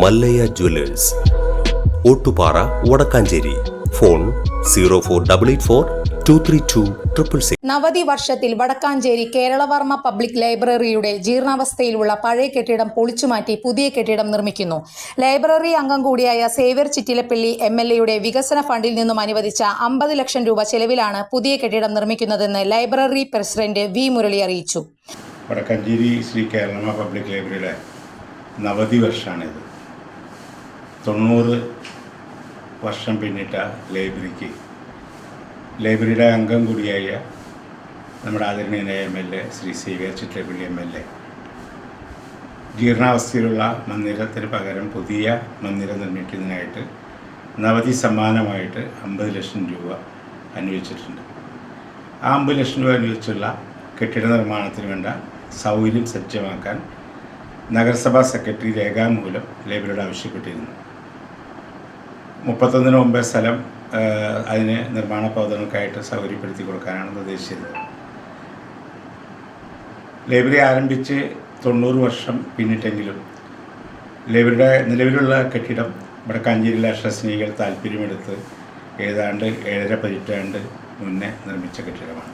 Mallayya Jewellers, Ottupara, Vadakkanchery. Phone 0488423266. നവതി വർഷത്തിൽ Vadakkanchery Keralavarma public ലൈബ്രറിയുടെ ജീർണാവസ്ഥയിലുള്ള പഴയ കെട്ടിടം പൊളിച്ചുമാറ്റി പുതിയ കെട്ടിടം നിർമ്മിക്കുന്നു. ലൈബ്രറി അംഗം കൂടിയായ സേവ്യർ ചിറ്റിലപ്പള്ളി MLAയുടെ വികസന ഫണ്ടിൽ നിന്നും അനുവദിച്ച 50 ലക്ഷം രൂപ ചെലവിലാണ് പുതിയ കെട്ടിടം നിർമ്മിക്കുന്നതെന്ന് ലൈബ്രറി പ്രസിഡന്റ് V. മുരളി അറിയിച്ചു. വടക്കാഞ്ചേരി ശ്രീ കേരളവർമ്മ പബ്ലിക് ലൈബ്രറിയുടെ നവതി വർഷമാണിത്. 90 വർഷം പിന്നിട്ട ലൈബ്രറിയുടെ അംഗം കൂടിയായ നമ്മുടെ ആദരണീയനായ MLA ശ്രീ സേവ്യർ ചിറ്റിലപ്പള്ളി MLA ജീർണാവസ്ഥയിലുള്ള മന്ദിരത്തിന് പകരം പുതിയ മന്ദിരം നിർമ്മിക്കുന്നതിനായിട്ട് നവതി സമ്മാനമായിട്ട് 50 ലക്ഷം രൂപ അനുവദിച്ചിട്ടുണ്ട്. ആ 50 ലക്ഷം രൂപ അനുവദിച്ചുള്ള കെട്ടിട നിർമ്മാണത്തിന് വേണ്ട സൗകര്യം സജ്ജമാക്കാൻ നഗരസഭാ സെക്രട്ടറി രേഖാമൂലം ലൈബ്രറിയോട് ആവശ്യപ്പെട്ടിരുന്നു. 31 മുമ്പേ സ്ഥലം അതിന് നിർമ്മാണ പ്രവർത്തനങ്ങൾക്കായിട്ട് സൗകര്യപ്പെടുത്തി കൊടുക്കാനാണ് നിർദ്ദേശിച്ചിരുന്നത്. ലൈബ്രറി ആരംഭിച്ച് 90 വർഷം പിന്നിട്ടെങ്കിലും ലൈബ്രറിയുടെ നിലവിലുള്ള കെട്ടിടം വടക്കാഞ്ചേരിയിലെ അക്ഷരസ്നേഹികൾ താല്പര്യമെടുത്ത് ഏതാണ്ട് 7.5 പതിറ്റാണ്ട് മുന്നേ നിർമ്മിച്ച കെട്ടിടമാണ്.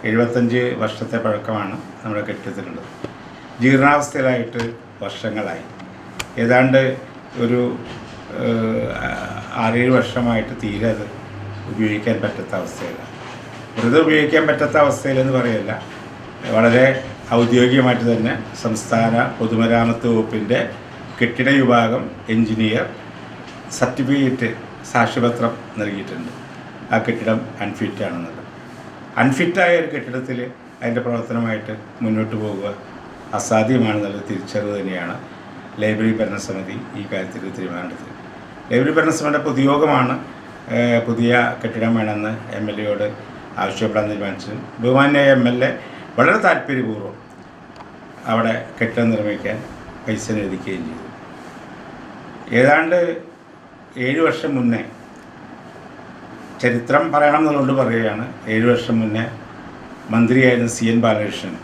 75 വർഷത്തെ പഴക്കമാണ് നമ്മുടെ കെട്ടിടത്തിനുള്ളത്. ജീർണാവസ്ഥയിലായിട്ട് വർഷങ്ങളായി. ഏതാണ്ട് ഒരു 6-7 വർഷമായിട്ട് തീരെ അത് ഉപയോഗിക്കാൻ പറ്റാത്ത അവസ്ഥയിലാണ്. വെറുതെ ഉപയോഗിക്കാൻ പറ്റാത്ത അവസ്ഥയിലെന്ന് പറയല്ല, വളരെ ഔദ്യോഗികമായിട്ട് തന്നെ സംസ്ഥാന പൊതുമരാമത്ത് വകുപ്പിൻ്റെ കെട്ടിട വിഭാഗം എഞ്ചിനീയർ സർട്ടിഫിക്കറ്റ് സാക്ഷ്യപത്രം നൽകിയിട്ടുണ്ട്. ആ കെട്ടിടം അൺഫിറ്റാണെന്നുള്ളത്. അൺഫിറ്റായ ഒരു കെട്ടിടത്തിൽ അതിൻ്റെ പ്രവർത്തനമായിട്ട് മുന്നോട്ട് പോകുക അസാധ്യമാണെന്നുള്ള തിരിച്ചറിവ് തന്നെയാണ് ലൈബ്രറി ഭരണസമിതി ഈ കാര്യത്തിൽ തീരുമാനമെടുത്തത്. ലൈബ്രറി ഭരണസമിതിയുടെ പൊതുയോഗമാണ് പുതിയ കെട്ടിടം വേണമെന്ന് MLAയോട് ആവശ്യപ്പെടാൻ തീരുമാനിച്ചത്. ബഹുമാന്യായ MLA വളരെ താല്പര്യപൂർവ്വം അവിടെ കെട്ടിടം നിർമ്മിക്കാൻ പൈസ അനുവദിക്കുകയും ചെയ്തു. ഏതാണ്ട് 7 വർഷം മുന്നേ, ചരിത്രം പറയണം എന്നുള്ളത് പറയുകയാണ്, 7 വർഷം മുന്നേ മന്ത്രിയായിരുന്ന CN ബാലകൃഷ്ണൻ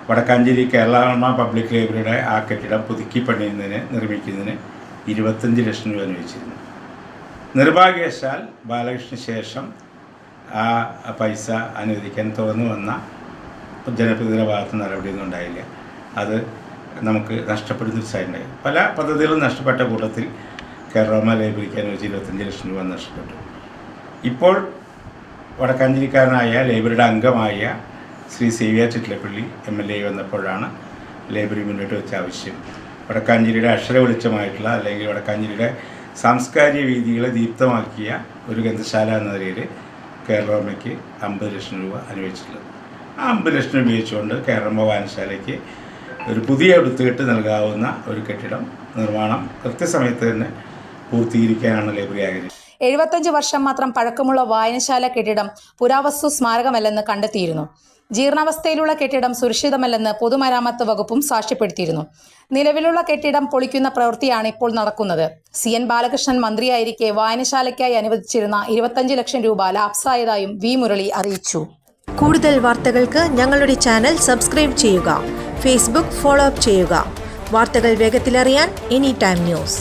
വടക്കാഞ്ചേരി കേരളവർമ്മ പബ്ലിക് ലൈബ്രറിയുടെ ആ കെട്ടിടം പുതുക്കി നിർമ്മിക്കുന്നതിന് 25 ലക്ഷം രൂപ അനുവദിച്ചിരുന്നു. നിർഭാഗ്യവശാൽ ബാലകൃഷ്ണന് ശേഷം ആ പൈസ അനുവദിക്കാൻ തുറന്നു വന്ന ജനപ്രതിനിധിയുടെ ഭാഗത്ത് നടപടിയൊന്നും ഉണ്ടായില്ല. അത് നമുക്ക് നഷ്ടപ്പെടുന്ന ഒരു സൈഡായി. പല പദ്ധതികളും നഷ്ടപ്പെട്ട കൂട്ടത്തിൽ കേരളവർമ്മ ലൈബ്രറിക്ക് അനുവദിച്ച് 25 ലക്ഷം രൂപ നഷ്ടപ്പെട്ടു. ഇപ്പോൾ വടക്കാഞ്ചേരിക്കാരനായ ലൈബ്രറിയുടെ അംഗമായ ശ്രീ സേവ്യർ ചിറ്റിലപ്പള്ളി MLA വന്നപ്പോഴാണ് ലൈബ്രറി മുന്നോട്ട് വെച്ച ആവശ്യം വടക്കാഞ്ചേരിയുടെ അക്ഷര വെളിച്ചമായിട്ടുള്ള അല്ലെങ്കിൽ വടക്കാഞ്ചേരിയുടെ സാംസ്കാരിക രീതികളെ ദീപ്തമാക്കിയ ഒരു ഗ്രന്ഥശാല എന്ന നിലയിൽ കേരളവർമ്മയ്ക്ക് 50 ലക്ഷം രൂപ അനുവദിച്ചിട്ടുള്ളത്. ആ 50 ലക്ഷം രൂപ ഉപയോഗിച്ചുകൊണ്ട് കേരളവർമ്മ വായനശാലയ്ക്ക് ഒരു പുതിയ എടുത്തുകെട്ട് നൽകാവുന്ന ഒരു കെട്ടിടം നിർമ്മാണം കൃത്യസമയത്ത് തന്നെ പൂർത്തീകരിക്കാനാണ് ലൈബ്രറി ആഗ്രഹിച്ചത്. 75 വർഷം മാത്രം പഴക്കമുള്ള വായനശാല കെട്ടിടം പുരാവസ്തു സ്മാരകമല്ലെന്ന് കണ്ടെത്തിയിരുന്നു. ജീർണാവസ്ഥയിലുള്ള കെട്ടിടം സുരക്ഷിതമല്ലെന്ന് പൊതുമരാമത്ത് വകുപ്പും സാക്ഷ്യപ്പെടുത്തിയിരുന്നു. നിലവിലുള്ള കെട്ടിടം പൊളിക്കുന്ന പ്രവൃത്തിയാണ് ഇപ്പോൾ നടക്കുന്നത്. CN ബാലകൃഷ്ണൻ മന്ത്രിയായിരിക്കെ വായനശാലയ്ക്കായി അനുവദിച്ചിരുന്ന 25 ലക്ഷം രൂപ ലാപ്സായതായും V. മുരളി അറിയിച്ചു. കൂടുതൽ വാർത്തകൾക്ക് ഞങ്ങളുടെ ചാനൽ സബ്സ്ക്രൈബ് ചെയ്യുക. ഫേസ്ബുക്ക് ഫോളോ അപ്പ് ചെയ്യുക. വാർത്തകൾ വേഗത്തിലറിയാൻ Anytime News.